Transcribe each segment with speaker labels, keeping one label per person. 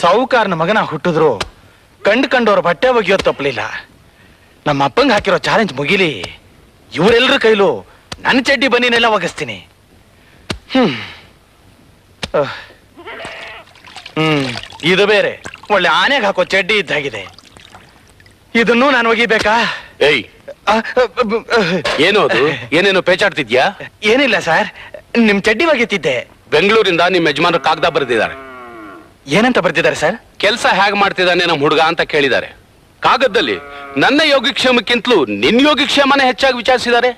Speaker 1: ಸಾಹುಕಾರನ ಮಗನ ಹುಟ್ಟಿದ್ರು ಕಂಡವ್ರ ಬಟ್ಟೆ ಒಗೆಯೋದು ತಪ್ಪಲಿಲ್ಲ. ನಮ್ಮ ಅಪ್ಪಂಗೆ ಹಾಕಿರೋ ಚಾಲೆಂಜ್ ಮುಗಿಲಿ, ಇವರೆಲ್ಲರ ಕೈಲೂ ನನ್ನ ಚಡ್ಡಿ ಬನ್ನಿನೆಲ್ಲ ಒಗಿಸ್ತೀನಿ. ಇದು ಬೇರೆ ಒಳ್ಳೆ ಆನೆಗೆ ಹಾಕೋ ಚಡ್ಡಿ ಇದ್ದಾಗಿದೆ. ಇದನ್ನು ನಾನು ಒಗಿಬೇಕಾ?
Speaker 2: ಏಯ್, ಏನು ಅದು? ಏನೇನು ಪೇಚಾಡ್ತಿದ್ಯಾ?
Speaker 1: ಏನಿಲ್ಲ ಸರ್, ನಿಮ್ ಚಡ್ಡಿ ಒಗಿತಿದ್ದೆ.
Speaker 2: ಬೆಂಗಳೂರಿಂದ ನಿಮ್ ಯಜಮಾನರು ಕಾಗದ ಬರೆದಿದ್ದಾರೆ.
Speaker 1: ಏನಂತ ಬರ್ತಿದ್ದಾರೆ ಸರ್?
Speaker 2: ಕೆಲಸ ಹೇಗ್ ಮಾಡ್ತಿದ್ದಾನೆ ನಮ್ ಹುಡುಗ ಅಂತ ಕೇಳಿದ್ದಾರೆ. ಕಾಗದದಲ್ಲಿ ನನ್ನ ಯೋಗಕ್ಷೇಮಕ್ಕಿಂತಲೂ ನಿನ್ ಯೋಗಕ್ಷೇಮನೇ ಹೆಚ್ಚಾಗಿ ವಿಚಾರಿಸಿದ್ದಾರೆ.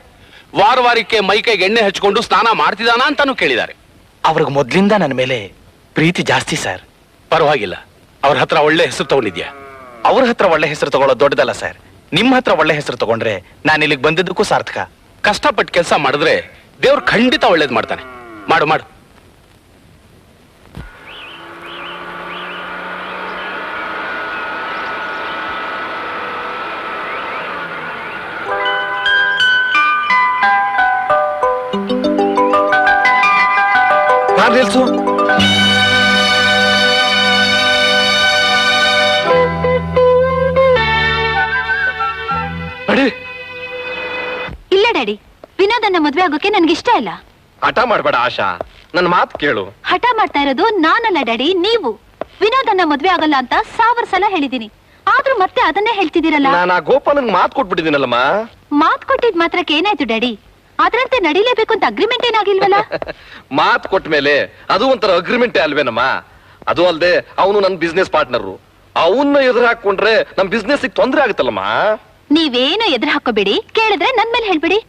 Speaker 2: ವಾರಕ್ಕೆ ಮೈಕೈಗೆ ಎಣ್ಣೆ ಹಚ್ಕೊಂಡು ಸ್ನಾನ ಮಾಡ್ತಿದ್ದಾನ ಅಂತಾನು ಕೇಳಿದ್ದಾರೆ.
Speaker 1: ಅವ್ರಿಗೆ ಮೊದ್ಲಿಂದ ನನ್ನ ಮೇಲೆ ಪ್ರೀತಿ ಜಾಸ್ತಿ ಸರ್.
Speaker 2: ಪರವಾಗಿಲ್ಲ, ಅವ್ರ ಹತ್ರ ಒಳ್ಳೆ ಹೆಸರು ತಗೊಂಡಿದ್ಯಾ.
Speaker 1: ಅವ್ರ ಹತ್ರ ಒಳ್ಳೆ ಹೆಸರು ತಗೊಳ್ಳೋದು ದೊಡ್ಡದಲ್ಲ ಸರ್. ನಿಮ್ಮ ಹತ್ರ ಒಳ್ಳೆ ಹೆಸರು ತಗೊಂಡ್ರೆ ನಾನು ಇಲ್ಲಿಗೆ ಬಂದಿದ್ದಕ್ಕೂ ಸಾರ್ಥಕ.
Speaker 2: ಕಷ್ಟಪಟ್ಟು ಕೆಲಸ ಮಾಡಿದ್ರೆ ದೇವ್ರು ಖಂಡಿತ ಒಳ್ಳೇದ್ ಮಾಡ್ತಾನೆ. ಮಾಡು ಮಾಡು.
Speaker 1: ನಿಲ್ಸು.
Speaker 3: ಇಲ್ಲ ಡ್ಯಾಡಿ, ವಿನೋದನ್ನ ಮದ್ವೆ ಆಗೋಕೆ ನನ್ಗಿಷ್ಟ ಇಲ್ಲ.
Speaker 4: ಹಠ ಮಾಡ್ಬೇಡ ಆಶಾ, ನನ್ನ ಮಾತು ಕೇಳು.
Speaker 3: ಹಠ ಮಾಡ್ತಾ ಇರೋದು ನಾನಲ್ಲ ಡ್ಯಾಡಿ, ನೀವು. ವಿನೋದನ್ನ ಮದ್ವೆ ಆಗಲ್ಲ ಅಂತ 1000 ಸಲ ಹೇಳಿದೀನಿ, ಆದ್ರೂ ಮತ್ತೆ ಅದನ್ನೇ ಹೇಳ್ತಿದ್ದೀರಲ್ಲ.
Speaker 4: ನಾನು ಆ ಗೋಪಾಲನ್ ಮಾತು ಕೊಟ್ಬಿಟ್ಟಿದ್ದೀನಲ್ಲಮ್ಮ.
Speaker 3: ಮಾತ್ ಕೊಟ್ಟಿದ್ ಮಾತ್ರಕ್ಕೆ ಏನಾಯ್ತು ಡ್ಯಾಡಿ? ಅದ್ರಂತೆ ನಡಿಲೇಬೇಕು ಅಂತ ಅಗ್ರಿಮೆಂಟ್ ಏನಾಗಿಲ್ವಲ್ಲ?
Speaker 4: ಮಾತು ಕೊಟ್ಟ ಮೇಲೆ ಅದು ಒಂಥರ ಅಗ್ರಿಮೆಂಟೇ ಅಲ್ವೇನಮ್ಮ. ಅದು ಅಲ್ದೆ ಅವನು ನನ್ನ ಬಿಸ್ನೆಸ್ ಪಾರ್ಟ್ನರ್. ಅವನ್ನ ಎದುರು ಹಾಕೊಂಡ್ರೆ ನಮ್ ಬಿಸ್ನೆಸ್ ತೊಂದ್ರೆ ಆಗುತ್ತಲ್ಲಮ್ಮ.
Speaker 3: ನೀವೇನು ಎದುರು ಹಾಕೋಬೇಡಿ, ಕೇಳಿದ್ರೆ ನನ್ ಮೇಲೆ ಹೇಳ್ಬಿಡಿ.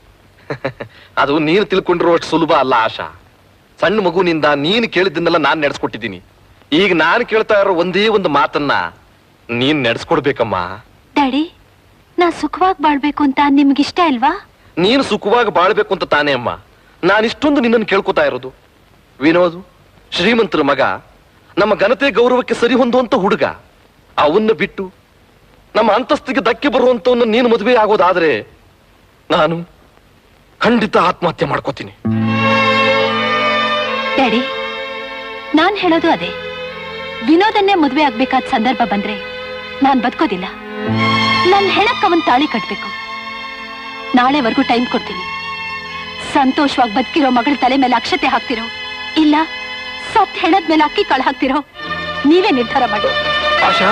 Speaker 4: ಅದು ನೀನು ತಿಳ್ಕೊಂಡಿರೋ ಅಷ್ಟು ಸುಲಭ ಅಲ್ಲ ಆಶಾ. ಸಣ್ಣ ಮಗುನಿಂದ ನೀನು ಕೇಳಿದ್ದನ್ನೆಲ್ಲ ನಾನ್ ನಡೆಸ್ಕೊಟ್ಟಿದ್ದೀನಿ. ಈಗ ನಾನು ಕೇಳ್ತಾ ಇರೋ ಒಂದೇ ಒಂದು ಮಾತನ್ನ ನೀನ್ ನಡೆಸ್ಕೊಡ್ಬೇಕಮ್ಮ.
Speaker 3: ಡ್ಯಾಡಿ, ನಾ ಸುಖವಾಗಿ ಬಾಳ್ಬೇಕು ಅಂತ ನಿಮ್ಗಿಷ್ಟ ಇಲ್ವಾ?
Speaker 4: ನೀನು ಸುಖವಾಗಿ ಬಾಳ್ಬೇಕು ಅಂತ ತಾನೇ ಅಮ್ಮ ನಾನಿಷ್ಟೊಂದು ನಿನ್ನನ್ನು ಕೇಳ್ಕೊತಾ ಇರೋದು. ವಿನೋದ್ ಶ್ರೀಮಂತರ ಮಗ, ನಮ್ಮ ಘನತೆ ಗೌರವಕ್ಕೆ ಸರಿ ಹೊಂದುವಂತ ಹುಡುಗ. ಅವನ್ನ ಬಿಟ್ಟು ನಮ್ಮ ಅಂತಸ್ತಿಗೆ ಧಕ್ಕೆ ಬರುವಂತವನ್ನ ನೀನು ಮದುವೆ ಆಗೋದಾದ್ರೆ ನಾನು ಖಂಡಿತ ಆತ್ಮಹತ್ಯೆ ಮಾಡ್ಕೋತೀನಿ.
Speaker 3: ಡ್ಯಾಡಿ, ನಾನ್ ಹೇಳೋದು ಅದೇ. ವಿನೋದನ್ನೇ ಮದುವೆ ಆಗ್ಬೇಕಾದ ಸಂದರ್ಭ ಬಂದ್ರೆ ನಾನ್ ಬದುಕೋದಿಲ್ಲ. ನನ್ ಹೆಣಕ್ಕ ಅವನ್ ತಾಳಿ ಕಟ್ಬೇಕು. ನಾಳೆವರೆಗೂ ಟೈಮ್ ಕೊಡ್ತೀನಿ. ಸಂತೋಷವಾಗಿ ಬದುಕಿರೋ ಮಗಳ ತಲೆ ಮೇಲೆ ಅಕ್ಷತೆ ಹಾಕ್ತಿರೋ, ಇಲ್ಲ ಸತ್ ಹೆಣದ ಮೇಲೆ ಅಕ್ಕಿ ಕಾಳು ಹಾಕ್ತಿರೋ, ನೀವೇ ನಿರ್ಧಾರ ಮಾಡಿ.
Speaker 4: ಆಶಾ